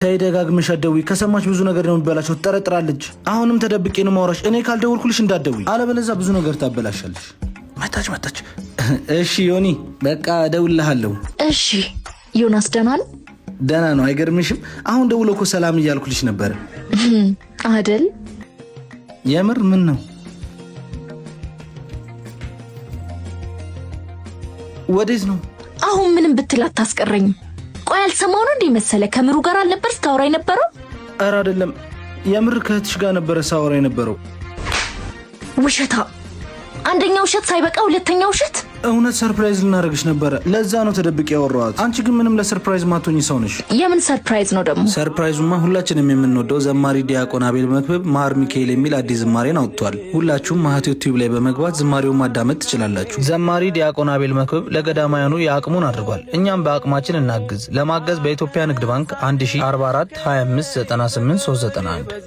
ተይደጋግመሽ አትደውይ። ከሰማች ብዙ ነገር ነው የሚበላሸው። ትጠረጥራለች። አሁንም ተደብቄ ነው ማውራሽ። እኔ ካልደወልኩልሽ እንዳትደውይ፣ አለበለዚያ ብዙ ነገር ታበላሻለሽ። መጣች። እሺ ዮኒ፣ በቃ እደውልልሃለሁ። እሺ ዮናስ ደህና ነው? ደህና ነው። አይገርምሽም? አሁን ደውሎ እኮ ሰላም እያልኩልሽ ነበር አይደል? የምር? ምን ነው? ወዴት ነው? አሁን ምንም ብትል አታስቀረኝም። ቆይ አልሰማው ነው እንዴ መሰለ? ከምሩ ጋር አልነበር ስታወራ የነበረው? ኧረ አይደለም፣ የምር ከእህትሽ ጋር ነበረ ሳወራ የነበረው። ውሸታ! አንደኛ ውሸት ሳይበቃ ሁለተኛ ውሸት። እውነት ሰርፕራይዝ ልናደርግሽ ነበረ፣ ለዛ ነው ተደብቄ ያወራኋት። አንቺ ግን ምንም ለሰርፕራይዝ ማትሆኚ ሰው ነሽ። የምን ሰርፕራይዝ ነው ደግሞ? ሰርፕራይዙማ ሁላችንም የምንወደው ዘማሪ ዲያቆን አቤል መክብብ ማር ሚካኤል የሚል አዲስ ዝማሬን አውጥቷል። ሁላችሁም ማህቴው ቲዩብ ላይ በመግባት ዝማሬውን ማዳመጥ ትችላላችሁ። ዘማሪ ዲያቆን አቤል መክብብ ለገዳማያኑ የአቅሙን አድርጓል። እኛም በአቅማችን እናግዝ። ለማገዝ በኢትዮጵያ ንግድ ባንክ 1044 25 98 391